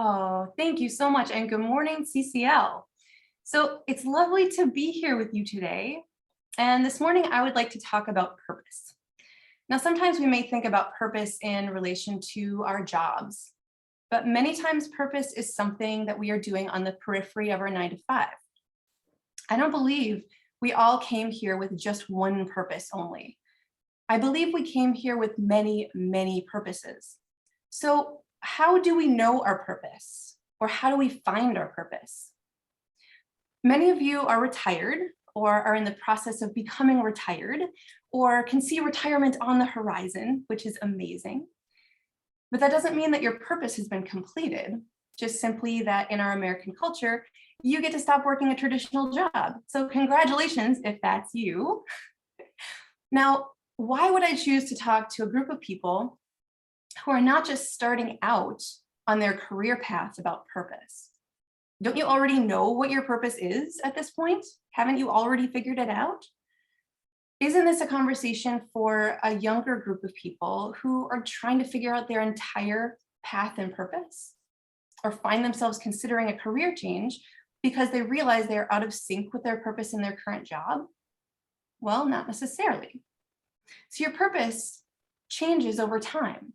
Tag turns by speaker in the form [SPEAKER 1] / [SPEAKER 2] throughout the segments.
[SPEAKER 1] Oh, thank you so much. And good morning, CCL. So it's lovely to be here with you today. And this morning, I would like to talk about purpose. Now, sometimes we may think about purpose in relation to our jobs, but many times purpose is something that we are doing on the periphery of our 9 to 5. I don't believe we all came here with just one purpose only. I believe we came here with many, many purposes. So how do we know our purpose? Or how do we find our purpose? Many of you are retired or are in the process of becoming retired or can see retirement on the horizon, which is amazing. But that doesn't mean that your purpose has been completed, just simply that in our American culture, you get to stop working a traditional job. So congratulations if that's you. Now, why would I choose to talk to a group of people who are not just starting out on their career paths about purpose? Don't you already know what your purpose is at this point? Haven't you already figured it out? Isn't this a conversation for a younger group of people who are trying to figure out their entire path and purpose? Or find themselves considering a career change because they realize they are out of sync with their purpose in their current job? Well, not necessarily. So your purpose changes over time.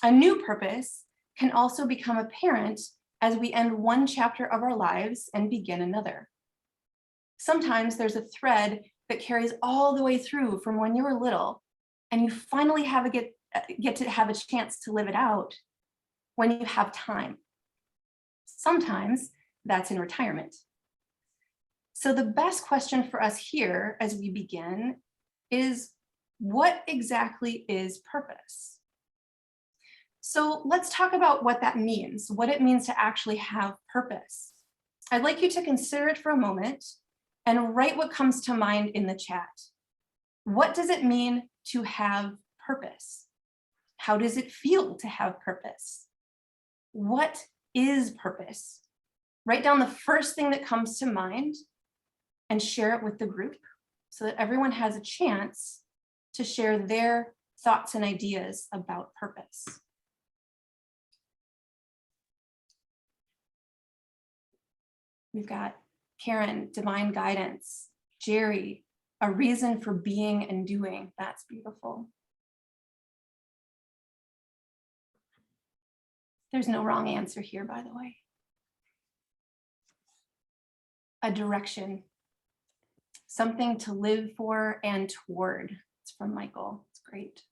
[SPEAKER 1] A new purpose can also become apparent as we end one chapter of our lives and begin another. Sometimes there's a thread that carries all the way through from when you were little, and you finally get to have a chance to live it out when you have time. Sometimes that's in retirement. So the best question for us here as we begin is, what exactly is purpose? So let's talk about what that means, what it means to actually have purpose. I'd like you to consider it for a moment and write what comes to mind in the chat. What does it mean to have purpose? How does it feel to have purpose? What is purpose? Write down the first thing that comes to mind and share it with the group so that everyone has a chance to share their thoughts and ideas about purpose. We've got Karen, divine guidance. Jerry, a reason for being and doing. That's beautiful. There's no wrong answer here, by the way. A direction, something to live for and toward. It's from Michael. It's great.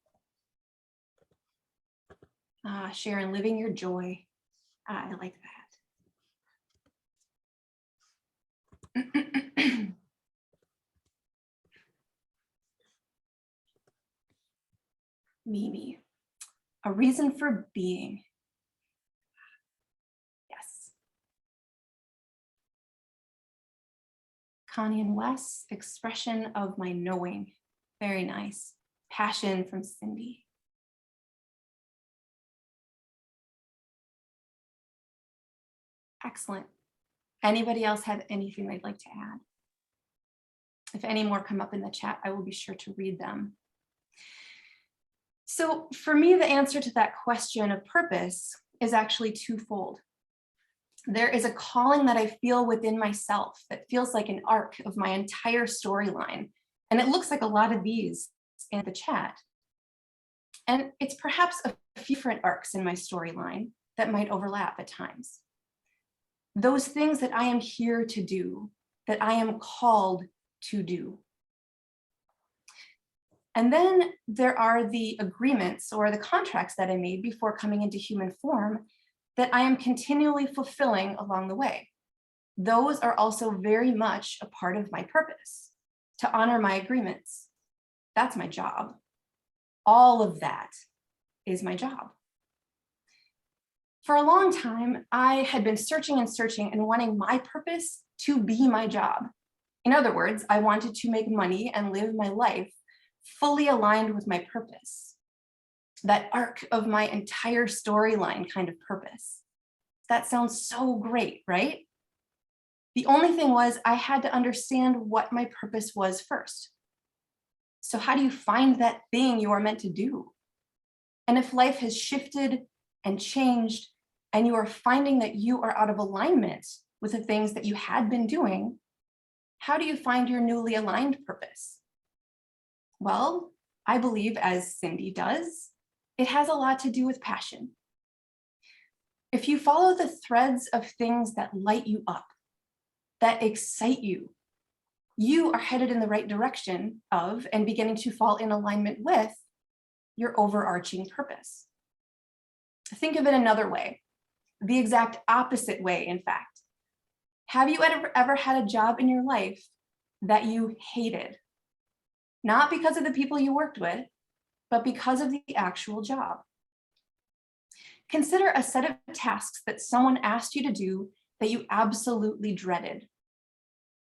[SPEAKER 1] Sharon, living your joy. I like that. Mimi, a reason for being. Yes. Connie and Wes, expression of my knowing. Very nice. Passion from Cindy. Excellent. Anybody else have anything they'd like to add? If any more come up in the chat, I will be sure to read them. So for me, the answer to that question of purpose is actually twofold. There is a calling that I feel within myself that feels like an arc of my entire storyline. And it looks like a lot of these in the chat. And it's perhaps a few different arcs in my storyline that might overlap at times. Those things that I am here to do, that I am called to do. And then there are the agreements or the contracts that I made before coming into human form that I am continually fulfilling along the way. Those are also very much a part of my purpose, to honor my agreements. That's my job. All of that is my job. For a long time, I had been searching and searching and wanting my purpose to be my job. In other words, I wanted to make money and live my life fully aligned with my purpose. That arc of my entire storyline kind of purpose. That sounds so great, right? The only thing was I had to understand what my purpose was first. So how do you find that thing you are meant to do? And if life has shifted and changed and you are finding that you are out of alignment with the things that you had been doing, how do you find your newly aligned purpose? Well, I believe, as Cindy does, it has a lot to do with passion. If you follow the threads of things that light you up, that excite you, you are headed in the right direction of and beginning to fall in alignment with your overarching purpose. Think of it another way, the exact opposite way, in fact. Have you ever had a job in your life that you hated? Not because of the people you worked with, but because of the actual job. Consider a set of tasks that someone asked you to do that you absolutely dreaded.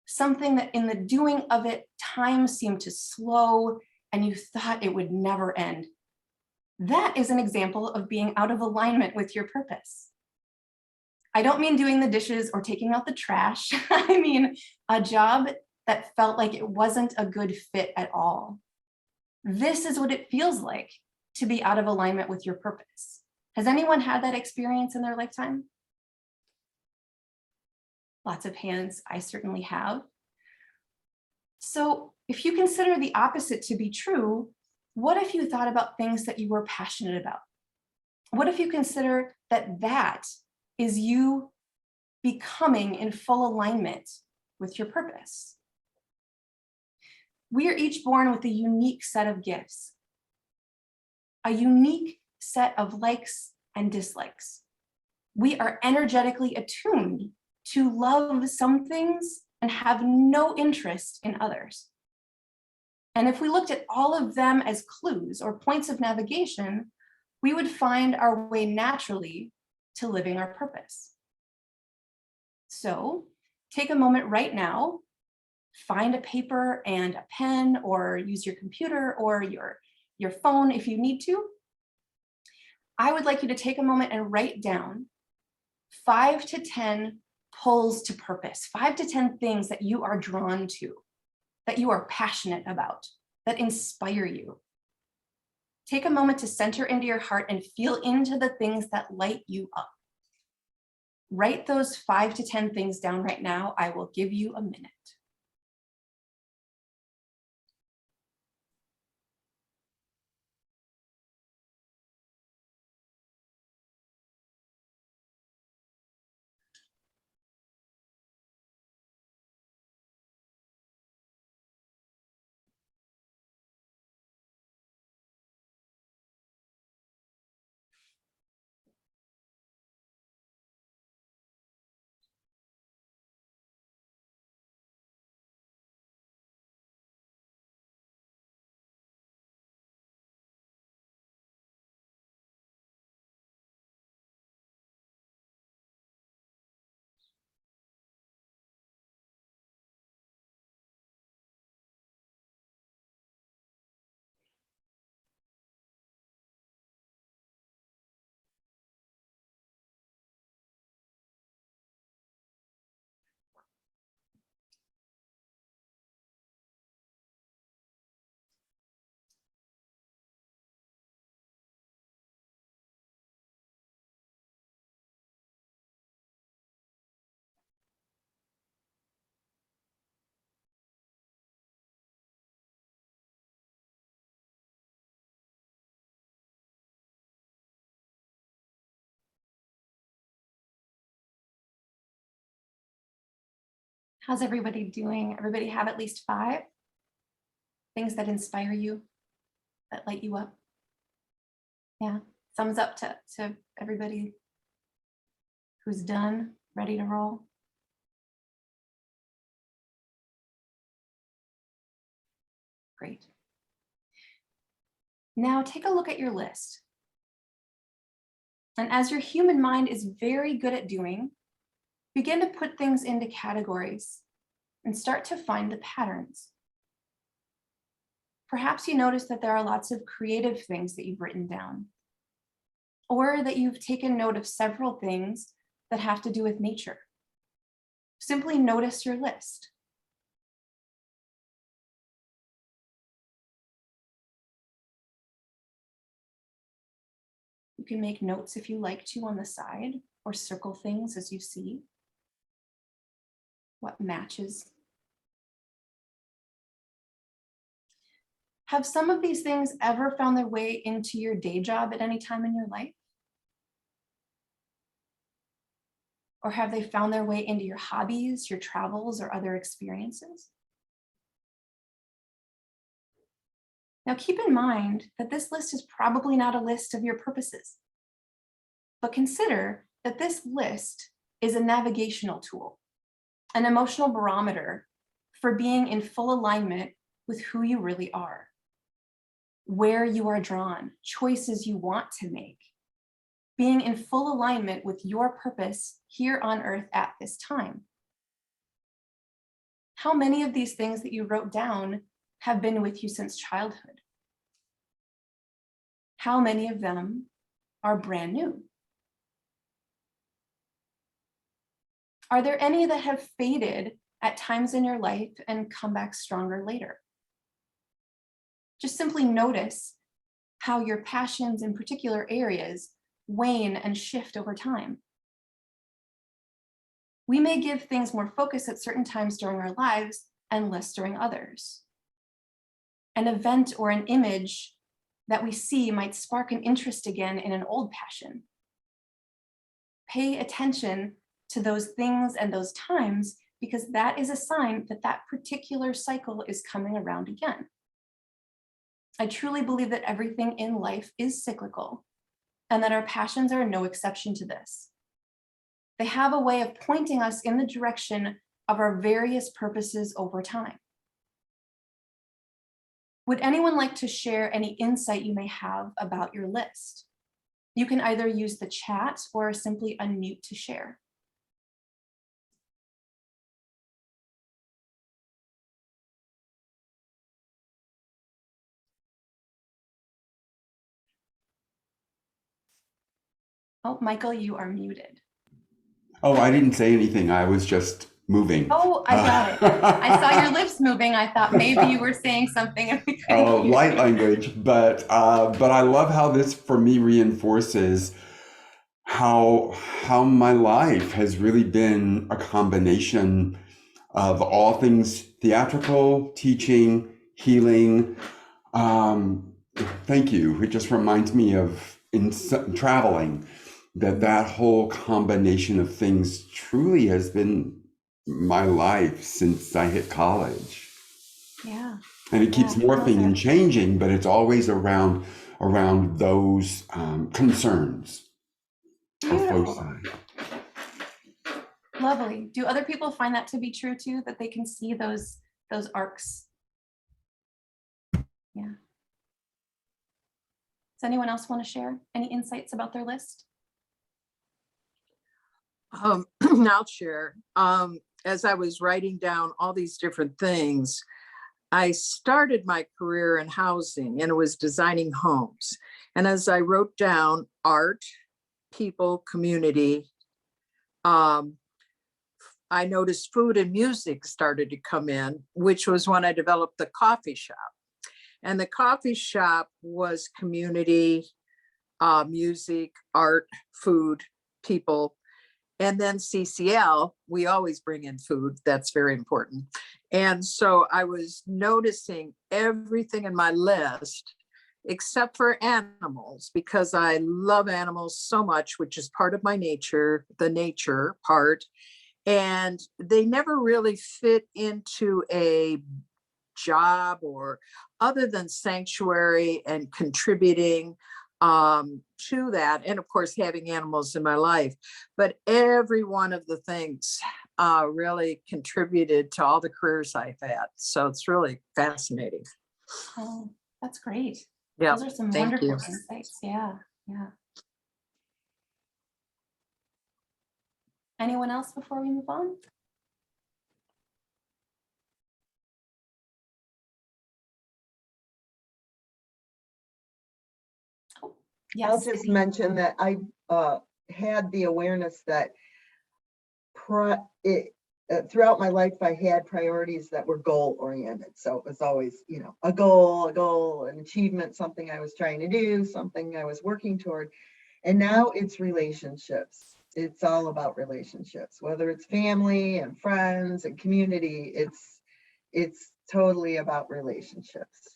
[SPEAKER 1] Something that in the doing of it, time seemed to slow and you thought it would never end. That is an example of being out of alignment with your purpose. I don't mean doing the dishes or taking out the trash. I mean a job that felt like it wasn't a good fit at all. This is what it feels like to be out of alignment with your purpose. Has anyone had that experience in their lifetime? Lots of hands, I certainly have. So if you consider the opposite to be true, what if you thought about things that you were passionate about? What if you consider that that is you becoming in full alignment with your purpose? We are each born with a unique set of gifts, a unique set of likes and dislikes. We are energetically attuned to love some things and have no interest in others. And if we looked at all of them as clues or points of navigation, we would find our way naturally to living our purpose. So take a moment right now, find a paper and a pen, or use your computer or your phone if you need to. I would like you to take a moment and write down 5 to 10 pulls to purpose, 5 to 10 things that you are drawn to, that you are passionate about, that inspire you. Take a moment to center into your heart and feel into the things that light you up. Write those 5 to 10 things down right now. I will give you a minute. How's everybody doing? Everybody have at least 5 things that inspire you, that light you up? Yeah, thumbs up to everybody who's done, ready to roll. Great. Now take a look at your list. And as your human mind is very good at doing, begin to put things into categories and start to find the patterns. Perhaps you notice that there are lots of creative things that you've written down, or that you've taken note of several things that have to do with nature. Simply notice your list. You can make notes if you like to on the side, or circle things as you see what matches. Have some of these things ever found their way into your day job at any time in your life? Or have they found their way into your hobbies, your travels, or other experiences? Now keep in mind that this list is probably not a list of your purposes, but consider that this list is a navigational tool, an emotional barometer for being in full alignment with who you really are, where you are drawn, choices you want to make, being in full alignment with your purpose here on earth at this time. How many of these things that you wrote down have been with you since childhood? How many of them are brand new? Are there any that have faded at times in your life and come back stronger later? Just simply notice how your passions in particular areas wane and shift over time. We may give things more focus at certain times during our lives and less during others. An event or an image that we see might spark an interest again in an old passion. Pay attention to those things and those times, because that is a sign that that particular cycle is coming around again. I truly believe that everything in life is cyclical, and that our passions are no exception to this. They have a way of pointing us in the direction of our various purposes over time. Would anyone like to share any insight you may have about your list? You can either use the chat or simply unmute to share. Oh, Michael, you are muted.
[SPEAKER 2] Oh, I didn't say anything. I was just moving.
[SPEAKER 1] Oh, I got it. I saw your lips moving. I thought maybe you were saying something and we couldn't hear.
[SPEAKER 2] Light language, but I love how this for me reinforces how my life has really been a combination of all things theatrical, teaching, healing. Thank you. It just reminds me of in traveling that whole combination of things truly has been my life since I hit college.
[SPEAKER 1] Yeah.
[SPEAKER 2] And it keeps morphing and changing, but it's always around those concerns.
[SPEAKER 1] Beautiful. Lovely. Do other people find that to be true too, that they can see those arcs? Yeah. Does anyone else want to share any insights about their list?
[SPEAKER 3] I'll share. As I was writing down all these different things, I started my career in housing, and it was designing homes. And as I wrote down art, people, community, I noticed food and music started to come in, which was when I developed the coffee shop. And the coffee shop was community, music, art, food, people. And then CCL, we always bring in food. That's very important. And so I was noticing everything in my list, except for animals, because I love animals so much, which is part of my nature, the nature part. And they never really fit into a job or other than sanctuary and contributing to that, and of course having animals in my life. But every one of the things really contributed to all the careers I've had, so it's really fascinating.
[SPEAKER 1] Oh, that's great.
[SPEAKER 3] Yeah,
[SPEAKER 1] those are some
[SPEAKER 3] thank
[SPEAKER 1] wonderful
[SPEAKER 3] you.
[SPEAKER 1] insights. Yeah. Anyone else before we move on? Yes.
[SPEAKER 4] I'll just mention that I had the awareness that throughout my life, I had priorities that were goal oriented. So it was always, a goal, an achievement, something I was trying to do, something I was working toward. And now it's relationships. It's all about relationships, whether it's family and friends and community. It's totally about relationships.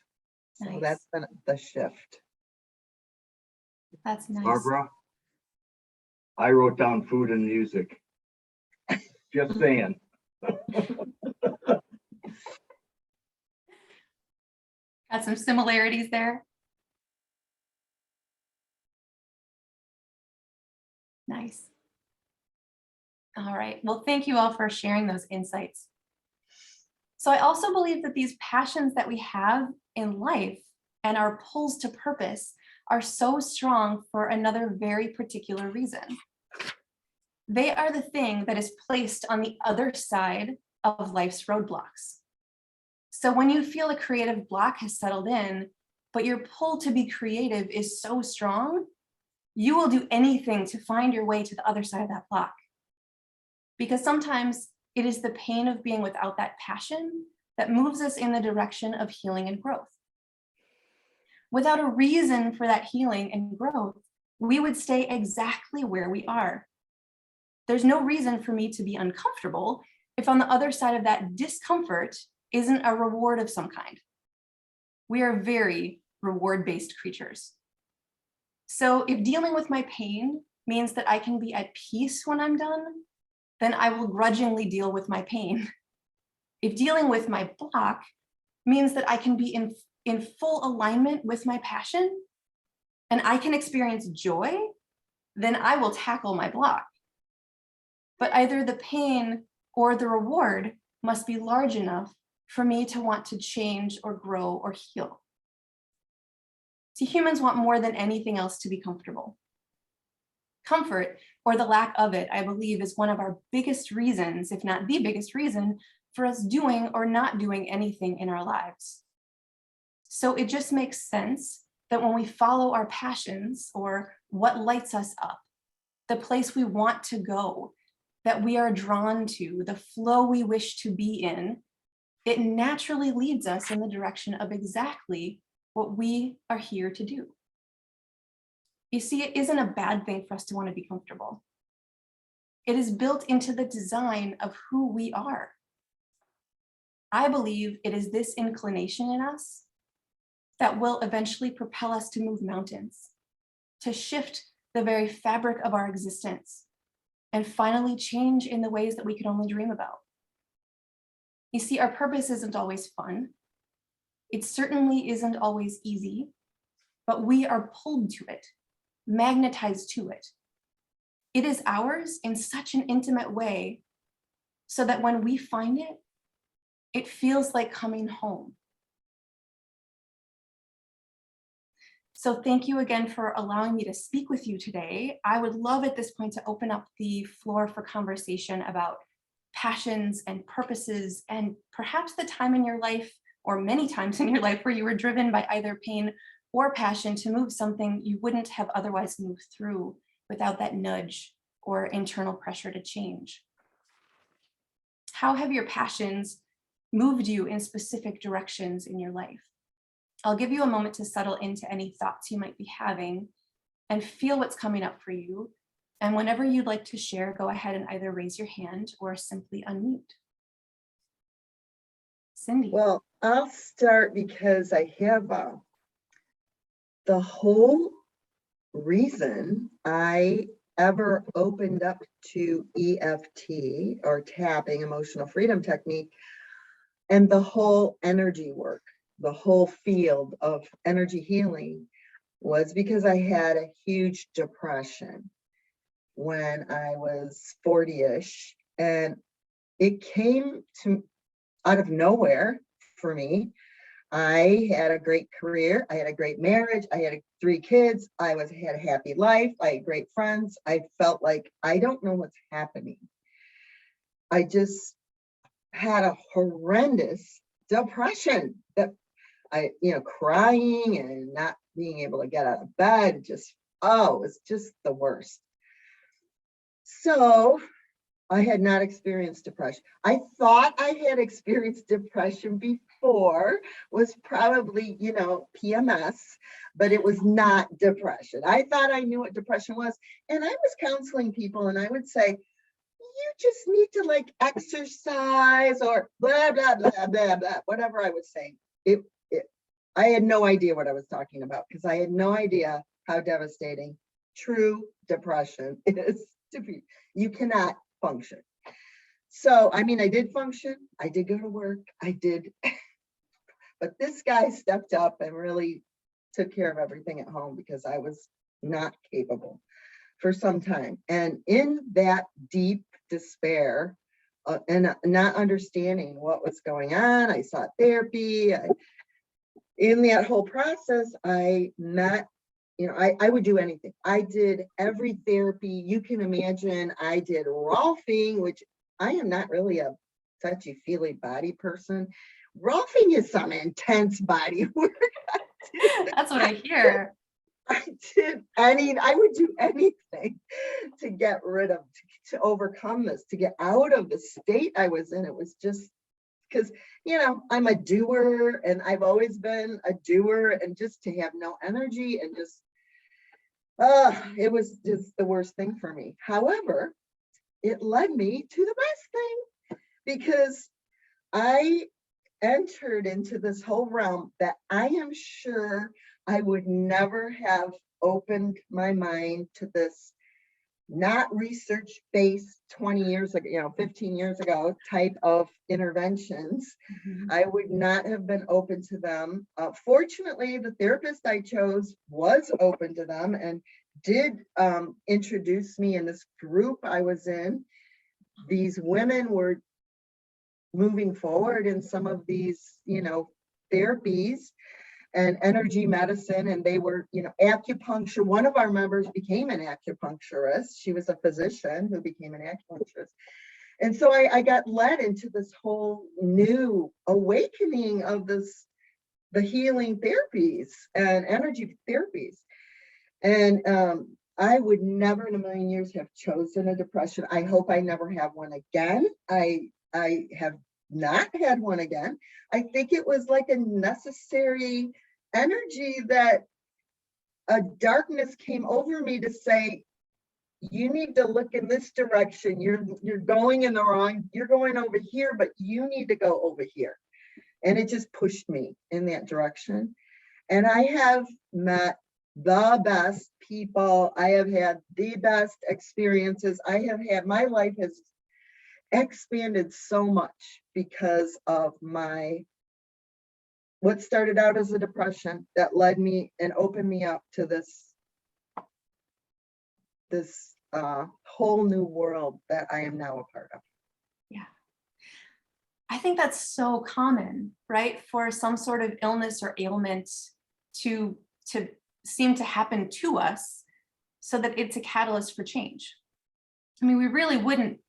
[SPEAKER 4] So
[SPEAKER 1] Nice.
[SPEAKER 4] that's been the shift.
[SPEAKER 1] That's nice.
[SPEAKER 5] Barbara, I wrote down food and music. Just saying.
[SPEAKER 1] Got some similarities there. Nice. All right. Well, thank you all for sharing those insights. So I also believe that these passions that we have in life and our pulls to purpose are so strong for another very particular reason. They are the thing that is placed on the other side of life's roadblocks. So when you feel a creative block has settled in, but your pull to be creative is so strong, you will do anything to find your way to the other side of that block. Because sometimes it is the pain of being without that passion that moves us in the direction of healing and growth. Without a reason for that healing and growth, we would stay exactly where we are. There's no reason for me to be uncomfortable if on the other side of that discomfort isn't a reward of some kind. We are very reward-based creatures. So if dealing with my pain means that I can be at peace when I'm done, then I will grudgingly deal with my pain. If dealing with my block means that I can be in full alignment with my passion and I can experience joy, then I will tackle my block. But either the pain or the reward must be large enough for me to want to change or grow or heal. See, humans want more than anything else to be comfortable. Comfort, or the lack of it, I believe, is one of our biggest reasons, if not the biggest reason, for us doing or not doing anything in our lives. So it just makes sense that when we follow our passions or what lights us up, the place we want to go, that we are drawn to, the flow we wish to be in, it naturally leads us in the direction of exactly what we are here to do. You see, it isn't a bad thing for us to want to be comfortable. It is built into the design of who we are. I believe it is this inclination in us that will eventually propel us to move mountains, to shift the very fabric of our existence, and finally change in the ways that we could only dream about. You see, our purpose isn't always fun. It certainly isn't always easy, but we are pulled to it, magnetized to it. It is ours in such an intimate way so that when we find it, it feels like coming home. So thank you again for allowing me to speak with you today. I would love at this point to open up the floor for conversation about passions and purposes, and perhaps the time in your life, or many times in your life, where you were driven by either pain or passion to move something you wouldn't have otherwise moved through without that nudge or internal pressure to change. How have your passions moved you in specific directions in your life? I'll give you a moment to settle into any thoughts you might be having and feel what's coming up for you. And whenever you'd like to share, go ahead and either raise your hand or simply unmute. Cindy.
[SPEAKER 4] Well, I'll start because I have the whole reason I ever opened up to EFT, or tapping, emotional freedom technique, and the whole energy work, the whole field of energy healing, was because I had a huge depression when I was 40-ish, and it came to out of nowhere for me. I had a great career, I had a great marriage, I had 3 kids, I had a happy life, I had great friends. I felt like I don't know what's happening. I just had a horrendous depression that I, crying and not being able to get out of bed, just, oh, it's just the worst. So I had not experienced depression. I thought I had experienced depression for was probably, PMS, but it was not depression. I thought I knew what depression was. And I was counseling people and I would say, you just need to like exercise or blah, blah, blah, blah, blah, whatever I was saying. I had no idea what I was talking about because I had no idea how devastating true depression is to be. You cannot function. So, I mean, I did function. I did go to work. I did. But this guy stepped up and really took care of everything at home because I was not capable for some time. And in that deep despair and not understanding what was going on, I sought therapy. In that whole process, I met, I would do anything. I did every therapy you can imagine. I did Rolfing, which I am not really a touchy-feely body person. Rolfing is some intense body work.
[SPEAKER 1] That's what I hear.
[SPEAKER 4] I would do anything to get rid of, to overcome this, to get out of the state I was in. It was just because, I'm a doer and I've always been a doer, and just to have no energy and just, it was just the worst thing for me. However, it led me to the best thing because I entered into this whole realm that I am sure I would never have opened my mind to this not research-based 20 years ago, 15 years ago type of interventions.
[SPEAKER 1] Mhm.
[SPEAKER 4] I would not have been open to them. Fortunately, the therapist I chose was open to them and did introduce me in this group I was in. These women were moving forward in some of these, therapies and energy medicine, and they were, acupuncture. One of our members became an acupuncturist. She was a physician who became an acupuncturist. And so I got led into this whole new awakening of the healing therapies and energy therapies. And I would never in a million years have chosen a depression. I hope I never have one again. I have not had one again. I think it was like a necessary energy that a darkness came over me to say, you need to look in this direction. You're going in the wrong, you're going over here, but you need to go over here. And it just pushed me in that direction. And I have met the best people. I have had the best experiences. My life has expanded so much because of what started out as a depression that led me and opened me up to this whole new world that I am now a part of.
[SPEAKER 1] Yeah. I think that's so common, right? For some sort of illness or ailment to seem to happen to us so that it's a catalyst for change. I mean, we really wouldn't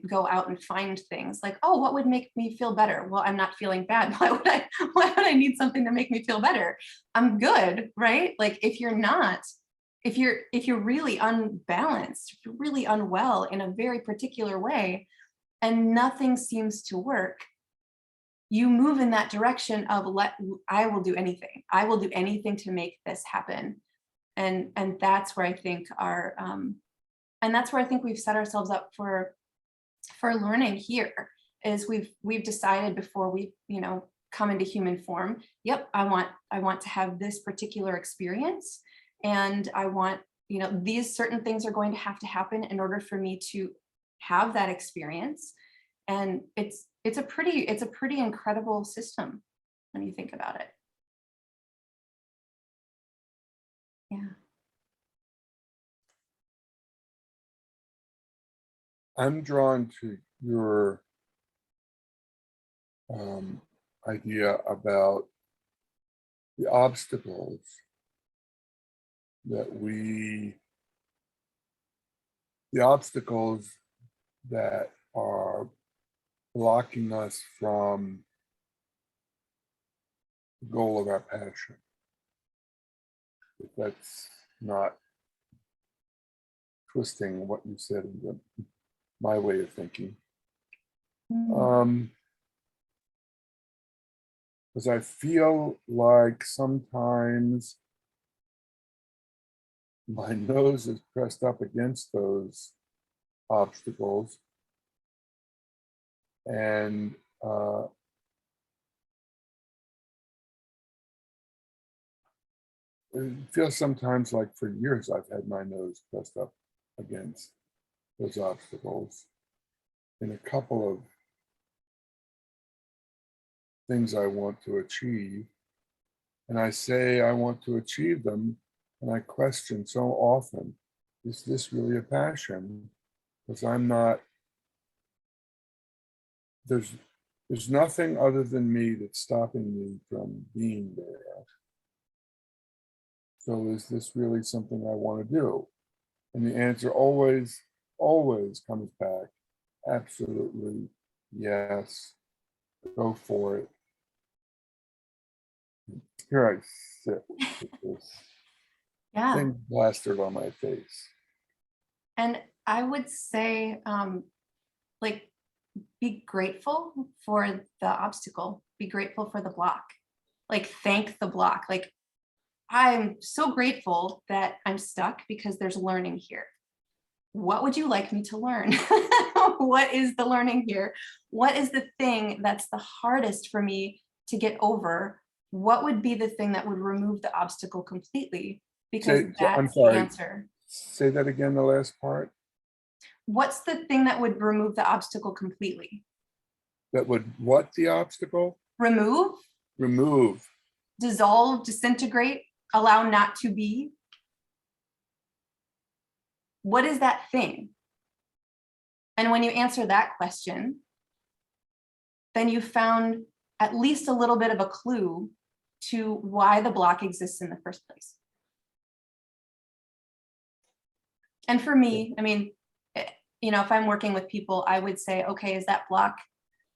[SPEAKER 1] go out and find things like, oh, what would make me feel better? Well, I'm not feeling bad. Why would I need something to make me feel better? I'm good, right? Like if you're really unbalanced, if you're really unwell in a very particular way and nothing seems to work, you move in that direction of I will do anything. I will do anything to make this happen. And that's where I think we've set ourselves up for learning here is we've decided before we, come into human form, yep, I want to have this particular experience. And I want, these certain things are going to happen in order for me to have that experience. And it's a pretty incredible system when you think about it. Yeah.
[SPEAKER 6] I'm drawn to your idea about the obstacles that are blocking us from the goal of our passion. If that's not twisting what you said into my way of thinking. because I feel like sometimes my nose is pressed up against those obstacles, and it feels sometimes like for years I've had my nose pressed up against those obstacles in a couple of things I want to achieve. And I say I want to achieve them, and I question so often, is this really a passion? Because I'm not, there's nothing other than me that's stopping me from being there. So is this really something I want to do? And the answer always comes back, absolutely, yes, go for it. Here I sit with this
[SPEAKER 1] Yeah.
[SPEAKER 6] thing plastered on my face.
[SPEAKER 1] And I would say, like, be grateful for the obstacle, be grateful for the block, like, thank the block. Like, I'm so grateful that I'm stuck because there's learning here. What would you like me to learn? What is the learning here? What is the thing that's the hardest for me to get over? What would be the thing that would remove the obstacle completely? Because
[SPEAKER 6] I'm
[SPEAKER 1] that's the
[SPEAKER 6] sorry.
[SPEAKER 1] answer.
[SPEAKER 6] Say that again, the last part.
[SPEAKER 1] What's the thing that would remove the obstacle completely?
[SPEAKER 6] That would what the obstacle?
[SPEAKER 1] Remove,
[SPEAKER 6] Remove.
[SPEAKER 1] dissolve, disintegrate, allow not to be. What is that thing? And when you answer that question, then you found at least a little bit of a clue to why the block exists in the first place. And for me, I mean, if I'm working with people, I would say, okay, is that block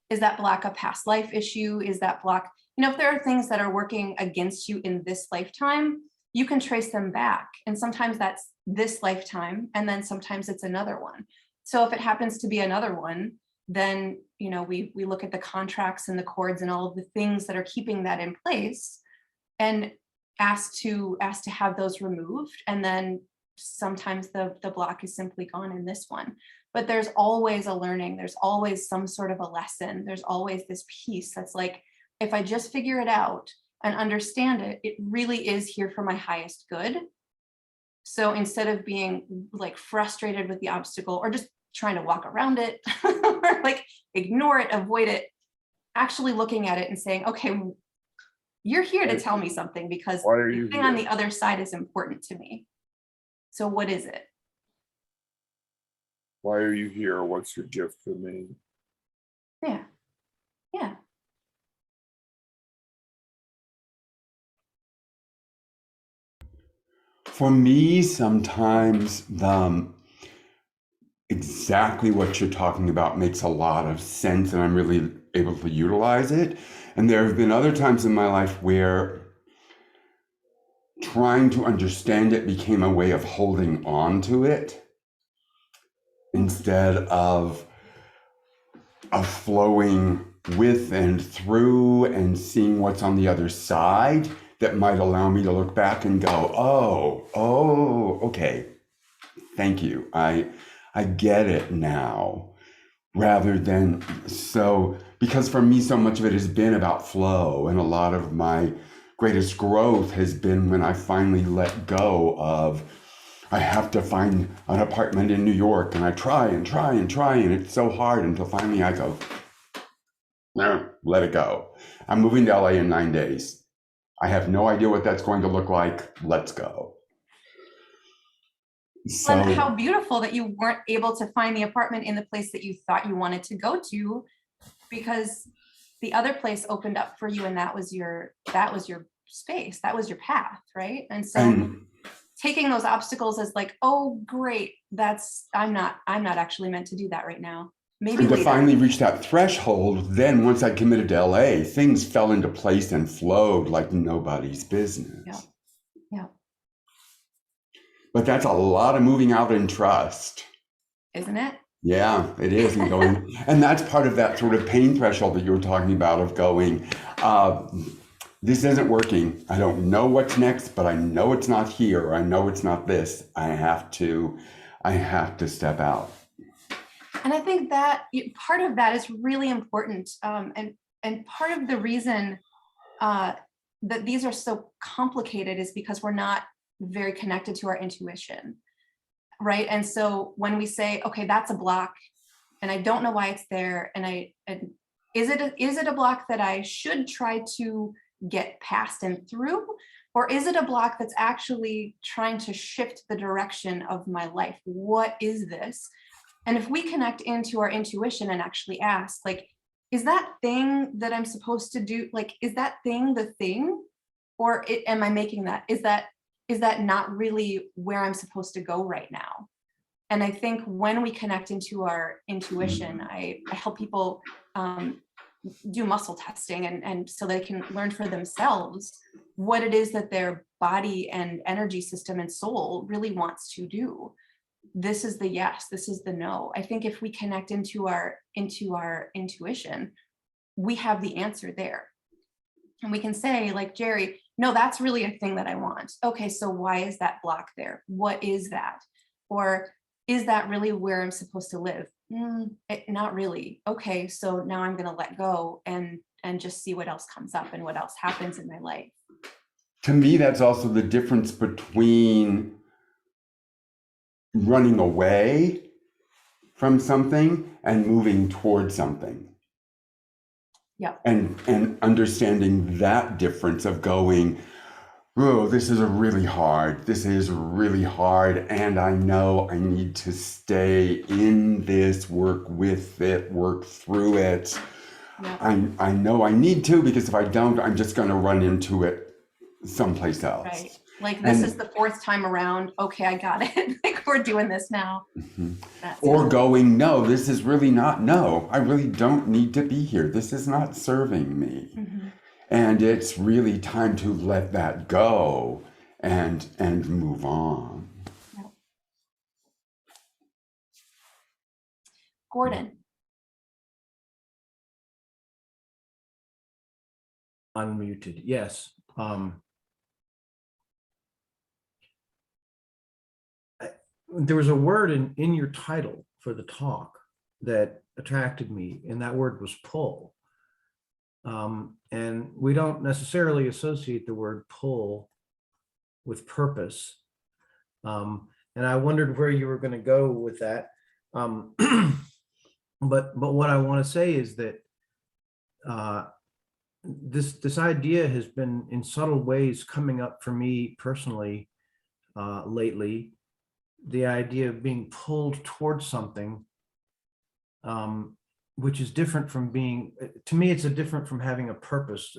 [SPEAKER 1] a past life issue? Is that block, if there are things that are working against you in this lifetime, you can trace them back. And sometimes that's this lifetime, and then sometimes it's another one. So if it happens to be another one, then we look at the contracts and the cords and all of the things that are keeping that in place, and ask to have those removed. And then sometimes the block is simply gone in this one. But there's always a learning, there's always some sort of a lesson, there's always this piece that's like, if I just figure it out and understand it, it really is here for my highest good. So instead of being like frustrated with the obstacle or just trying to walk around it or like ignore it, avoid it, actually looking at it and saying, okay, you're here to tell me something, because the thing on the other side is important to me. So what is it?
[SPEAKER 6] Why are you here? What's your gift for me?
[SPEAKER 1] Yeah. Yeah.
[SPEAKER 2] For me, sometimes exactly what you're talking about makes a lot of sense, and I'm really able to utilize it. And there have been other times in my life where trying to understand it became a way of holding on to it instead of flowing with and through and seeing what's on the other side that might allow me to look back and go, oh, okay, thank you. I get it now. Rather than, because for me, so much of it has been about flow, and a lot of my greatest growth has been when I finally let go of, I have to find an apartment in New York, and I try, and it's so hard until finally I go, no, let it go. I'm moving to LA in 9 days. I have no idea what that's going to look like. Let's go. So,
[SPEAKER 1] and how beautiful that you weren't able to find the apartment in the place that you thought you wanted to go to, because the other place opened up for you, and that was your space, that was your path, right? And so taking those obstacles as like, oh great, I'm not actually meant to do that right now. Maybe
[SPEAKER 2] and to
[SPEAKER 1] later.
[SPEAKER 2] finally reach that threshold, then once I committed to LA, things fell into place and flowed like nobody's business.
[SPEAKER 1] Yeah.
[SPEAKER 2] But that's a lot of moving out in trust.
[SPEAKER 1] Isn't it?
[SPEAKER 2] Yeah, it is. And going, and that's part of that sort of pain threshold that you were talking about of going, this isn't working. I don't know what's next, but I know it's not here. Or I know it's not this. I have to step out.
[SPEAKER 1] And I think that part of that is really important. And part of the reason that these are so complicated is because we're not very connected to our intuition, right? And so when we say, okay, that's a block, and I don't know why it's there, and is it a block that I should try to get past and through, or is it a block that's actually trying to shift the direction of my life? What is this? And if we connect into our intuition and actually ask, like, is that thing that I'm supposed to do, like, is that thing the thing? Or am I making that? Is that not really where I'm supposed to go right now? And I think when we connect into our intuition, I help people do muscle testing and so they can learn for themselves what it is that their body and energy system and soul really wants to do. This is the yes, this is the no. I think if we connect into our intuition, we have the answer there. And we can say, like Jerry, no, that's really a thing that I want. Okay, so why is that block there? What is that? Or is that really where I'm supposed to live? Not really. Okay, so now I'm going to let go and just see what else comes up and what else happens in my life.
[SPEAKER 2] To me, that's also the difference between running away from something and moving towards something.
[SPEAKER 1] Yeah.
[SPEAKER 2] And understanding that difference of going, oh, this is really hard, and I know I need to stay in this, work with it, work through it.
[SPEAKER 1] Yeah.
[SPEAKER 2] I know I need to, because if I don't, I'm just going to run into it someplace else.
[SPEAKER 1] Right. Like this is the fourth time around. Okay, I got it. Like we're doing this now.
[SPEAKER 2] Or going, no, this is really not, no, I really don't need to be here. This is not serving me.
[SPEAKER 1] Mm-hmm.
[SPEAKER 2] And it's really time to let that go and move on.
[SPEAKER 1] Yep. Gordon.
[SPEAKER 7] Unmuted, yes. There was a word in your title for the talk that attracted me, and that word was pull. And we don't necessarily associate the word pull with purpose. And I wondered where you were going to go with that. But what I want to say is that this idea has been in subtle ways coming up for me personally lately. The idea of being pulled towards something, which is different from being, to me, it's different from having a purpose.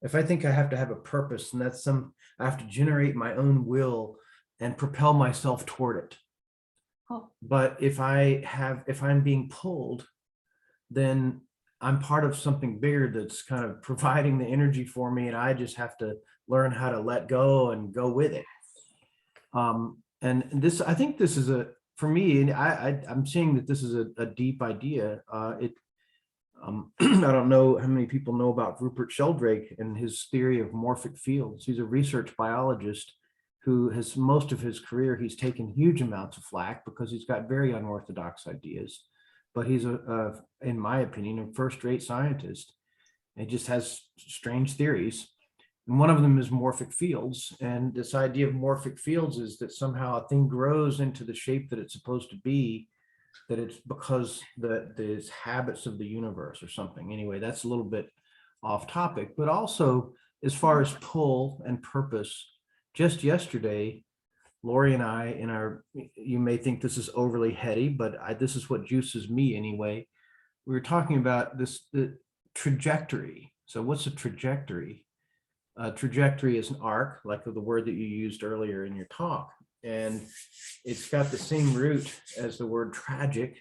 [SPEAKER 7] If I think I have to have a purpose, and that's I have to generate my own will and propel myself toward it.
[SPEAKER 1] Oh.
[SPEAKER 7] But if I'm being pulled, then I'm part of something bigger that's kind of providing the energy for me, and I just have to learn how to let go and go with it. And this, I think this is for me, and I'm seeing that this is a deep idea. I don't know how many people know about Rupert Sheldrake and his theory of morphic fields. He's a research biologist who has most of his career, he's taken huge amounts of flack because he's got very unorthodox ideas. But he's, in my opinion, a first-rate scientist. He just has strange theories. And one of them is morphic fields. And this idea of morphic fields is that somehow a thing grows into the shape that it's supposed to be, that it's because there's habits of the universe or something. Anyway, that's a little bit off topic, but also as far as pull and purpose, just yesterday, Lori and I, you may think this is overly heady, but this is what juices me anyway. We were talking about the trajectory. So what's a trajectory? A trajectory is an arc, like the word that you used earlier in your talk. And it's got the same root as the word tragic.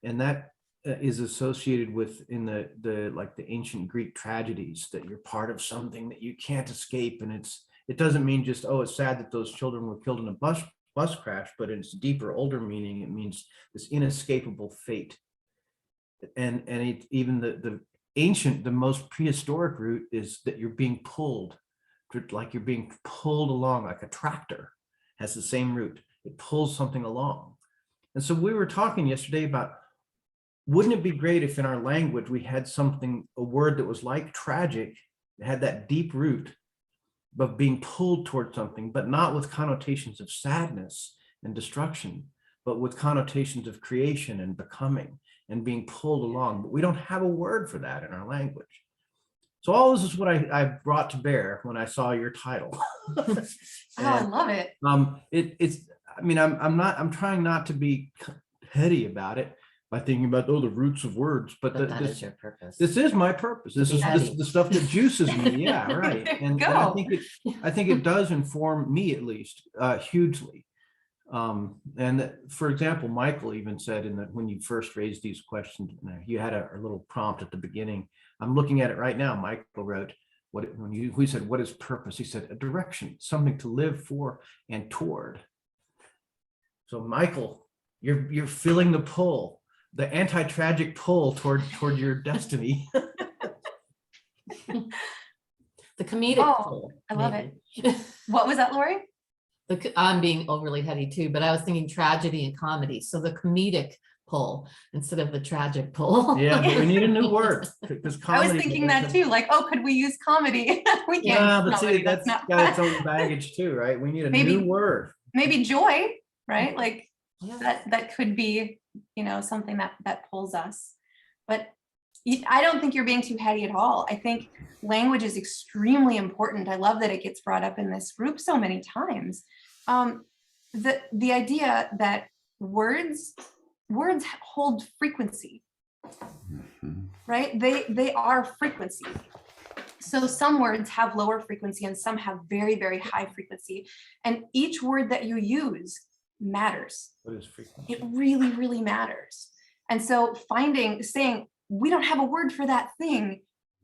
[SPEAKER 7] And that is associated with in the ancient Greek tragedies, that you're part of something that you can't escape. And it doesn't mean just, oh, it's sad that those children were killed in a bus bus crash, but in its deeper, older meaning, it means this inescapable fate. And even the ancient, the most prehistoric root is that you're being pulled, like you're being pulled along, like a tractor has the same root. It pulls something along. And so we were talking yesterday about, wouldn't it be great if in our language we had something, a word that was like tragic, that had that deep root of being pulled toward something, but not with connotations of sadness and destruction, but with connotations of creation and becoming and being pulled along. But we don't have a word for that in our language. So all this is what I brought to bear when I saw your title.
[SPEAKER 1] Oh, I love it.
[SPEAKER 7] I'm trying not to be heady about it by thinking about, the roots of words, but
[SPEAKER 8] That is your purpose.
[SPEAKER 7] this is my purpose. This
[SPEAKER 8] be
[SPEAKER 7] is
[SPEAKER 8] heady.
[SPEAKER 7] the stuff that juices me. Yeah, right.
[SPEAKER 1] There you
[SPEAKER 7] And
[SPEAKER 1] go.
[SPEAKER 7] I think it does inform me, at least, hugely. For example, Michael even said when you first raised these questions, you had a little prompt at the beginning. I'm looking at it right now. Michael wrote, we said, what is purpose? He said, a direction, something to live for and toward. So Michael, you're feeling the pull, the anti-tragic pull toward your destiny.
[SPEAKER 8] The comedic
[SPEAKER 1] Oh,
[SPEAKER 8] pull.
[SPEAKER 1] I love
[SPEAKER 8] maybe.
[SPEAKER 1] What was that, Lori?
[SPEAKER 8] I'm being overly heady too, but I was thinking tragedy and comedy. So the comedic pull instead of the tragic pull.
[SPEAKER 7] Yeah, but we need a new word, because
[SPEAKER 1] I was
[SPEAKER 7] comedy.
[SPEAKER 1] thinking that too, like, oh, could we use comedy? We can't
[SPEAKER 7] Yeah,
[SPEAKER 1] use
[SPEAKER 7] but
[SPEAKER 1] comedy.
[SPEAKER 7] see,
[SPEAKER 1] That's
[SPEAKER 7] that's
[SPEAKER 1] not
[SPEAKER 7] got its own baggage too, right? We need a
[SPEAKER 1] Maybe-
[SPEAKER 7] new word.
[SPEAKER 1] maybe joy, right? Like
[SPEAKER 8] Yeah.
[SPEAKER 1] that could be, something that pulls us. But I don't think you're being too heady at all. I think language is extremely important. I love that it gets brought up in this group so many times. The idea that words hold frequency, right? They are frequency. So some words have lower frequency and some have very, very high frequency. And each word that you use matters.
[SPEAKER 7] What is frequency?
[SPEAKER 1] It really, really matters. And so saying, we don't have a word for that thing,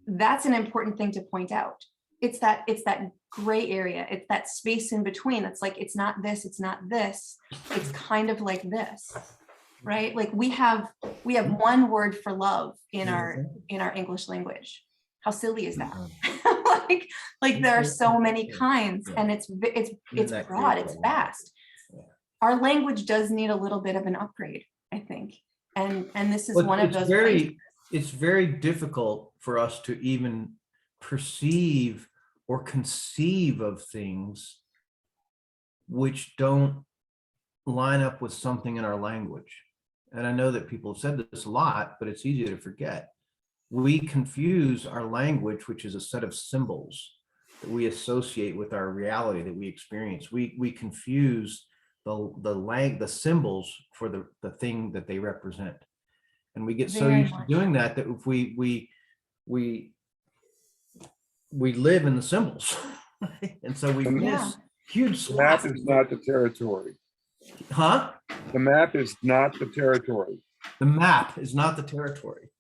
[SPEAKER 1] that's an important thing to point out. It's that gray area. It's that space in between. It's like, it's not this, it's not this. It's kind of like this, right? Like we have one word for love in our English language. How silly is that? like there are so many kinds, and it's broad, it's vast. Our language does need a little bit of an upgrade, I think. And this is one of those places.
[SPEAKER 7] It's very difficult for us to even perceive or conceive of things which don't line up with something in our language. And I know that people have said this a lot, but it's easy to forget. We confuse our language, which is a set of symbols that we associate with our reality that we experience. We confuse the symbols for the thing that they represent. And we get so
[SPEAKER 1] Very
[SPEAKER 7] used to
[SPEAKER 1] much.
[SPEAKER 7] doing that if we live in the symbols. And so we miss huge
[SPEAKER 6] The map
[SPEAKER 7] swaths.
[SPEAKER 6] is not the territory.
[SPEAKER 7] Huh?
[SPEAKER 6] The map is not the territory.
[SPEAKER 7] The map is not the territory.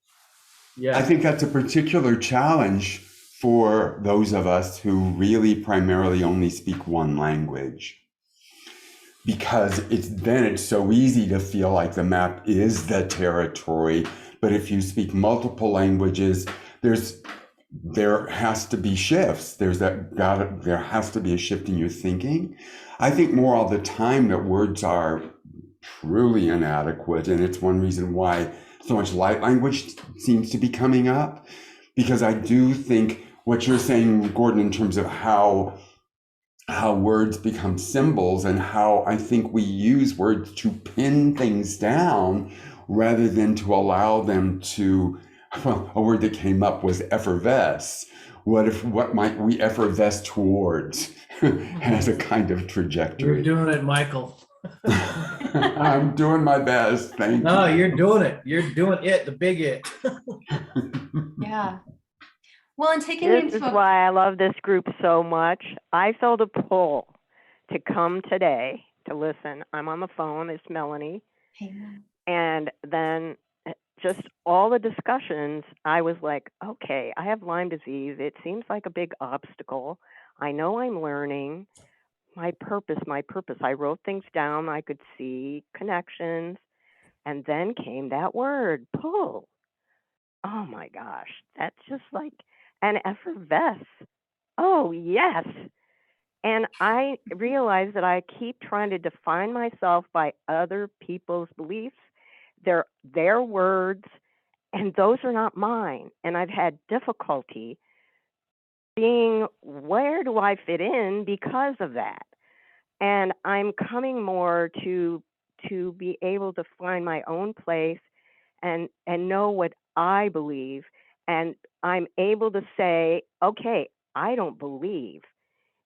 [SPEAKER 7] Yeah.
[SPEAKER 2] I think that's a particular challenge for those of us who really primarily only speak one language. Because it's so easy to feel like the map is the territory. But if you speak multiple languages, there has to be shifts. There has to be a shift in your thinking. I think more all the time that words are truly inadequate. And it's one reason why so much light language seems to be coming up. Because I do think what you're saying, Gordon, in terms of how words become symbols and how I think we use words to pin things down rather than to allow them to, a word that came up was effervesce. What might we effervesce towards as a kind of trajectory?
[SPEAKER 7] You're doing it, Michael.
[SPEAKER 2] I'm doing my best. Thank you.
[SPEAKER 7] No, you're doing it. You're doing it, the big it.
[SPEAKER 1] Yeah. Well, and taking
[SPEAKER 9] This
[SPEAKER 1] into
[SPEAKER 9] is why I love this group so much. I felt a pull to come today to listen. I'm on the phone. It's Melanie. And then just all the discussions, I was like, okay, I have Lyme disease. It seems like a big obstacle. I know I'm learning, my purpose, my purpose. I wrote things down. I could see connections. And then came that word, pull. Oh my gosh, that's just like an effervesce. Oh, yes. And I realize that I keep trying to define myself by other people's beliefs, their words, and those are not mine. And I've had difficulty seeing where do I fit in because of that. And I'm coming more to be able to find my own place and know what I believe. And I'm able to say, okay, I don't believe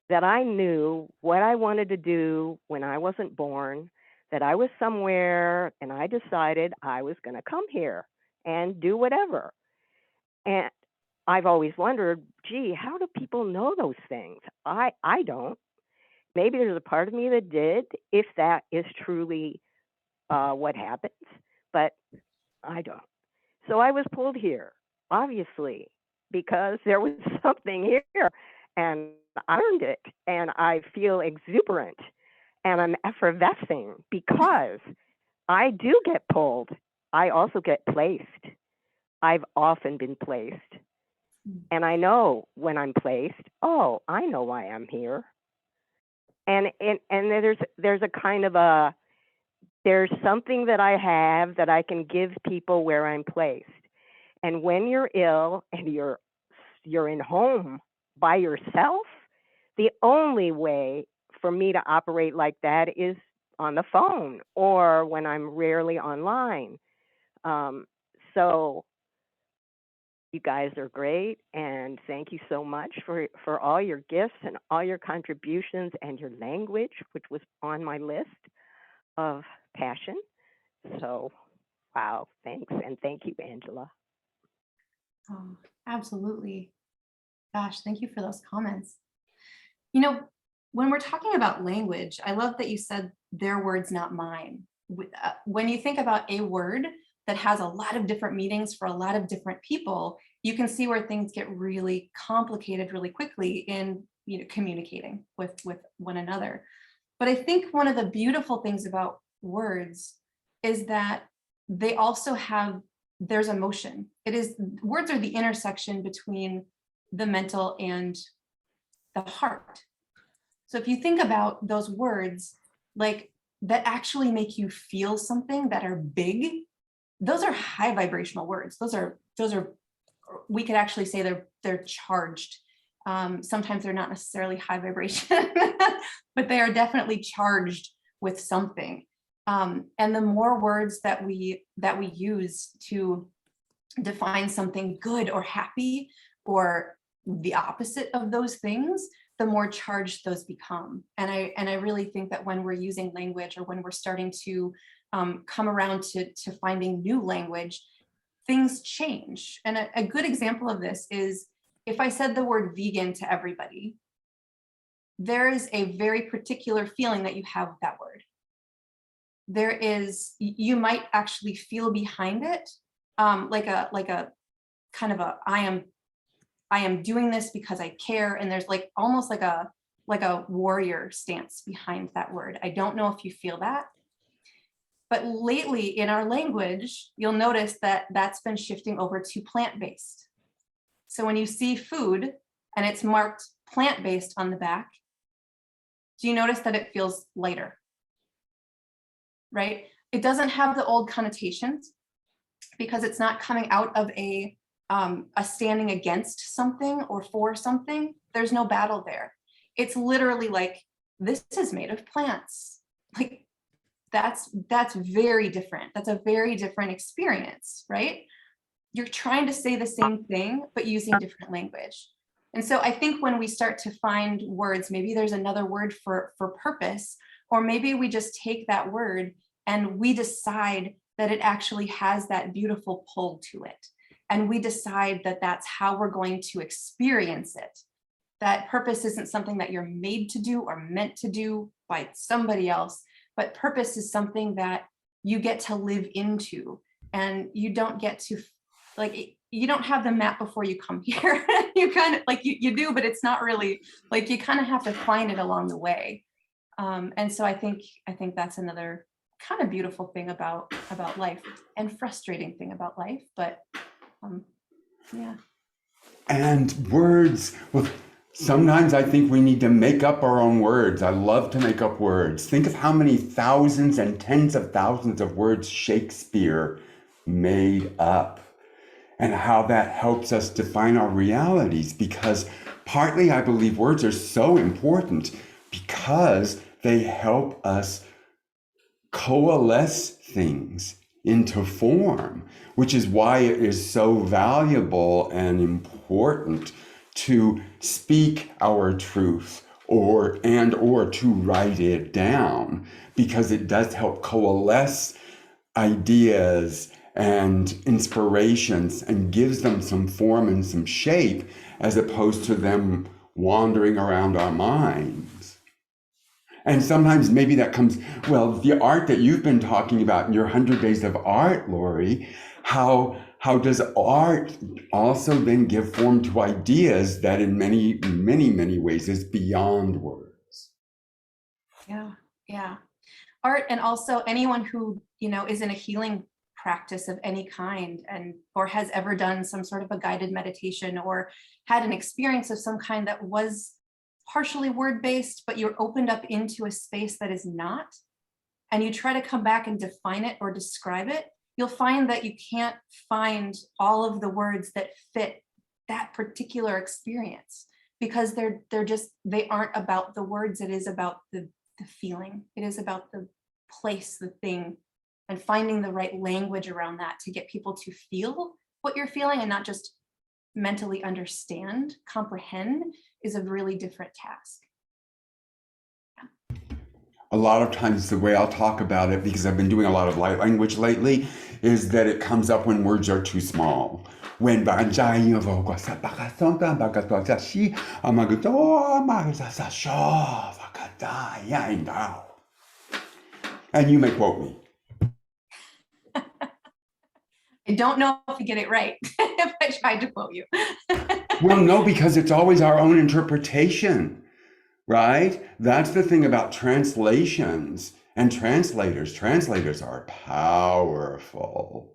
[SPEAKER 9] that I knew what I wanted to do when I wasn't born, that I was somewhere and I decided I was going to come here and do whatever. And I've always wondered, gee, how do people know those things? I don't. Maybe there's a part of me that did, if that is truly what happens, but I don't. So I was pulled here, obviously, because there was something here and I earned it and I feel exuberant and I'm effervescing because I do get pulled. I also get placed. I've often been placed. And I know when I'm placed, oh, I know why I'm here. And there's a kind of there's something that I have that I can give people where I'm placed. And when you're ill and you're in home by yourself, the only way for me to operate like that is on the phone or when I'm rarely online. So you guys are great, and thank you so much for all your gifts and all your contributions and your language, which was on my list of passion. So, wow, thanks, and thank you, Angela.
[SPEAKER 1] Oh, absolutely. Gosh, thank you for those comments. You know, when we're talking about language, I love that you said their words, not mine. When you think about a word that has a lot of different meanings for a lot of different people, you can see where things get really complicated really quickly in communicating with one another. But I think one of the beautiful things about words is that they also have, there's emotion. Words are the intersection between the mental and the heart. So if you think about those words, like that actually make you feel something, that are big, those are high vibrational words. Those are, we could actually say they're charged. Sometimes they're not necessarily high vibration, but they are definitely charged with something. And the more words that we use to define something good or happy or the opposite of those things, the more charged those become. And I really think that when we're using language or when we're starting to come around to finding new language, things change. And a good example of this is if I said the word vegan to everybody, there is a very particular feeling that you have with that word. There is, you might actually feel behind it, like a kind of a, I am doing this because I care. And there's like almost like a warrior stance behind that word. I don't know if you feel that. But lately in our language, you'll notice that that's been shifting over to plant-based. So when you see food and it's marked plant-based on the back, do you notice that it feels lighter, right? It doesn't have the old connotations because it's not coming out of a standing against something or for something. There's no battle there. It's literally like, this is made of plants. Like, that's very different. That's a very different experience, right? You're trying to say the same thing, but using different language. And so I think when we start to find words, maybe there's another word for purpose, or maybe we just take that word and we decide that it actually has that beautiful pull to it. And we decide that that's how we're going to experience it. That purpose isn't something that you're made to do or meant to do by somebody else, but purpose is something that you get to live into, and you don't get to, like, you don't have the map before you come here. You kind of like, you do, but it's not really, like, you kind of have to find it along the way. And so I think that's another kind of beautiful thing about life, and frustrating thing about life. But yeah.
[SPEAKER 2] And words, well, sometimes I think we need to make up our own words. I love to make up words. Think of how many thousands and tens of thousands of words Shakespeare made up, and how that helps us define our realities. Because partly I believe words are so important because they help us coalesce things into form, which is why it is so valuable and important to speak our truth or to write it down, because it does help coalesce ideas and inspirations and gives them some form and some shape, as opposed to them wandering around our minds. And sometimes maybe that comes, well, the art that you've been talking about in your 100 Days of Art, Lori, how does art also then give form to ideas that in many, many, many ways is beyond words?
[SPEAKER 1] Yeah. Art, and also anyone who, is in a healing practice of any kind, or has ever done some sort of a guided meditation or had an experience of some kind that was partially word-based, but you're opened up into a space that is not, and you try to come back and define it or describe it, you'll find that you can't find all of the words that fit that particular experience, because they aren't about the words. It is about the feeling. It is about the place, the thing, and finding the right language around that to get people to feel what you're feeling, and not just mentally understand. Comprehend is a really different task.
[SPEAKER 2] A lot of times the way I'll talk about it, because I've been doing a lot of light language lately, is that it comes up when words are too small. When and you may quote me.
[SPEAKER 1] I don't know if you get it right if I tried to quote you.
[SPEAKER 2] Well, no, because it's always our own interpretation, right? That's the thing about translations and translators. Translators are powerful.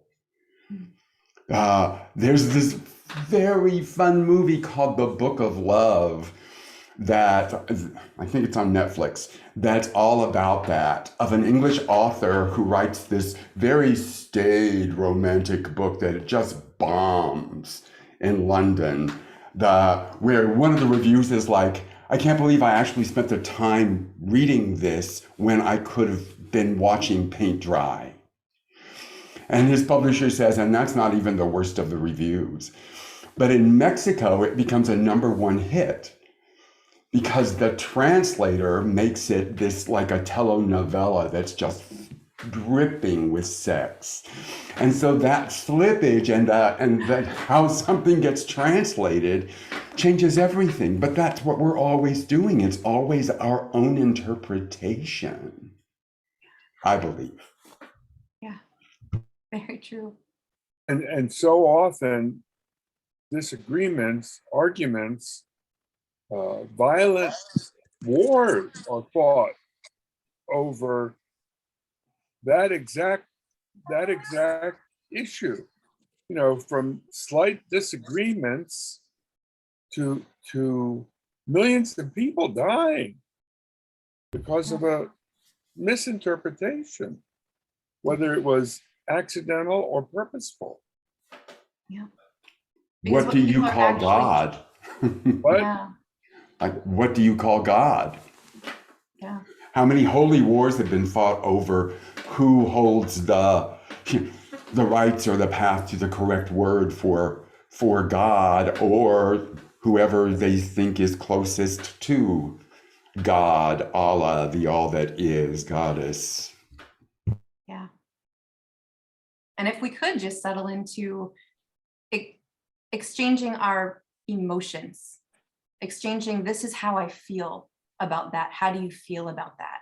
[SPEAKER 2] There's this very fun movie called The Book of Love that I think it's on Netflix, that's all about that, of an English author who writes this very staid romantic book that it just bombs in London, where one of the reviews is like, I can't believe I actually spent the time reading this when I could have been watching paint dry. And his publisher says, and that's not even the worst of the reviews. But in Mexico, it becomes a #1 hit because the translator makes it this like a telenovela that's just dripping with sex. And so that slippage and that how something gets translated changes everything. But that's what we're always doing. It's always our own interpretation, I believe.
[SPEAKER 1] Yeah, very true.
[SPEAKER 6] And so often disagreements, arguments, violent wars are fought over that exact issue. From slight disagreements to millions of people dying because of a misinterpretation, whether it was accidental or purposeful.
[SPEAKER 1] Yeah.
[SPEAKER 2] What do you call God?
[SPEAKER 6] What?
[SPEAKER 1] Yeah.
[SPEAKER 2] Like, what do you call God?
[SPEAKER 1] Yeah.
[SPEAKER 2] How many holy wars have been fought over who holds the rights or the path to the correct word for God, or whoever they think is closest to God, Allah, the all that is, goddess.
[SPEAKER 1] Yeah. And if we could just settle into exchanging our emotions, exchanging, this is how I feel about that. How do you feel about that?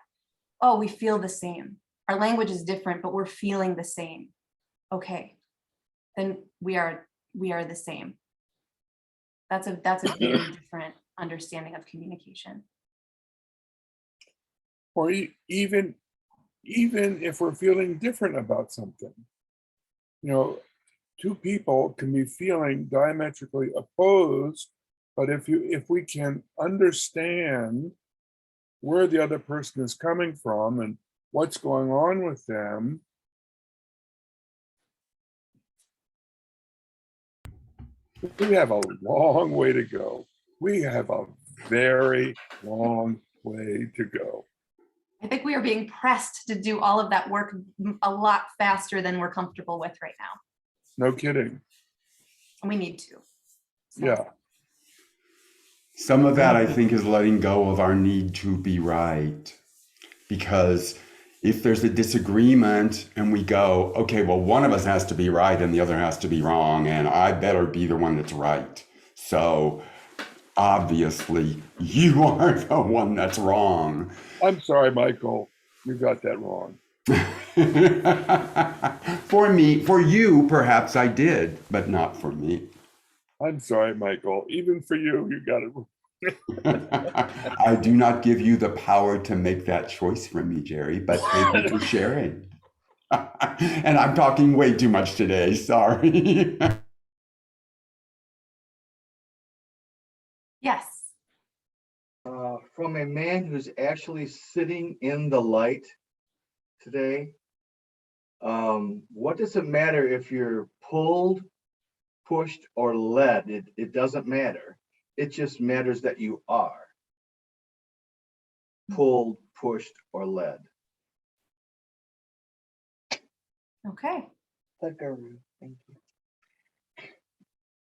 [SPEAKER 1] Oh, we feel the same. Our language is different, but we're feeling the same. Okay, then we are the same. That's a very different understanding of communication.
[SPEAKER 6] or even if we're feeling different about something. You know, two people can be feeling diametrically opposed, but if we can understand where the other person is coming from and what's going on with them, we have a long way to go. We have a very long way to go.
[SPEAKER 1] I think we are being pressed to do all of that work a lot faster than we're comfortable with right now.
[SPEAKER 6] No kidding.
[SPEAKER 1] And we need to. So,
[SPEAKER 6] Yeah.
[SPEAKER 2] Some of that, I think, is letting go of our need to be right. Because if there's a disagreement and we go, okay, well, one of us has to be right and the other has to be wrong, and I better be the one that's right. So obviously, you are the one that's wrong.
[SPEAKER 6] I'm sorry, Michael. You got that wrong.
[SPEAKER 2] For you, perhaps I did, but not for me.
[SPEAKER 6] I'm sorry, Michael. Even for you, you got it wrong.
[SPEAKER 2] I do not give you the power to make that choice for me, Jerry, but thank you for sharing. And I'm talking way too much today, sorry.
[SPEAKER 1] yes.
[SPEAKER 5] From a man who's actually sitting in the light today, what does it matter if you're pulled, pushed, or led? It doesn't matter. It just matters that you are pulled, pushed, or led.
[SPEAKER 1] Okay.
[SPEAKER 4] The guru. Thank you.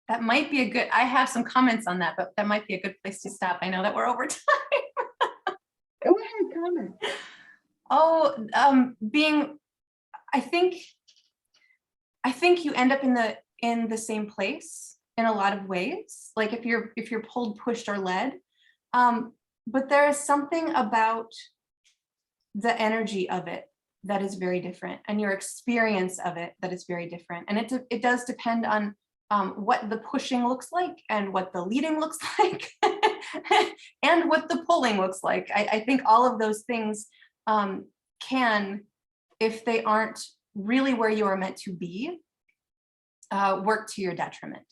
[SPEAKER 1] That might be a good, I have some comments on that, but that might be a good place to stop. I know that we're over time.
[SPEAKER 4] Go ahead, comment.
[SPEAKER 1] Oh, I think you end up in the same place in a lot of ways. Like if you're pulled, pushed, or led. But there is something about the energy of it that is very different, and your experience of it that is very different. And it does depend on what the pushing looks like and what the leading looks like and what the pulling looks like. I think all of those things can, if they aren't really where you are meant to be, work to your detriment.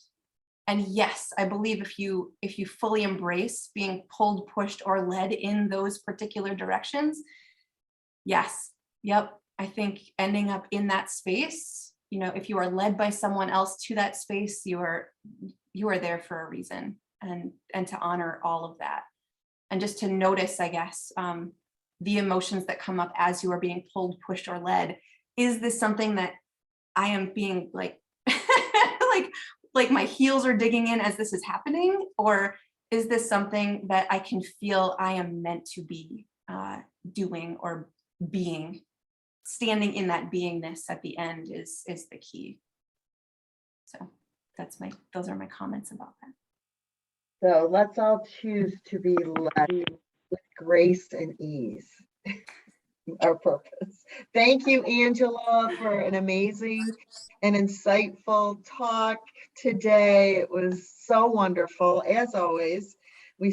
[SPEAKER 1] And yes, I believe if you fully embrace being pulled, pushed, or led in those particular directions, yes, yep, I think ending up in that space, you know, if you are led by someone else to that space, you are there for a reason, and to honor all of that, and just to notice, I guess, the emotions that come up as you are being pulled, pushed, or led. Is this something that I am being like like my heels are digging in as this is happening, or is this something that I can feel I am meant to be doing or being? Standing in that beingness at the end is the key. So those are my comments about that.
[SPEAKER 4] So let's all choose to be led with grace and ease. Our purpose. Thank you, Angela, for an amazing and insightful talk today. It was so wonderful, as always. We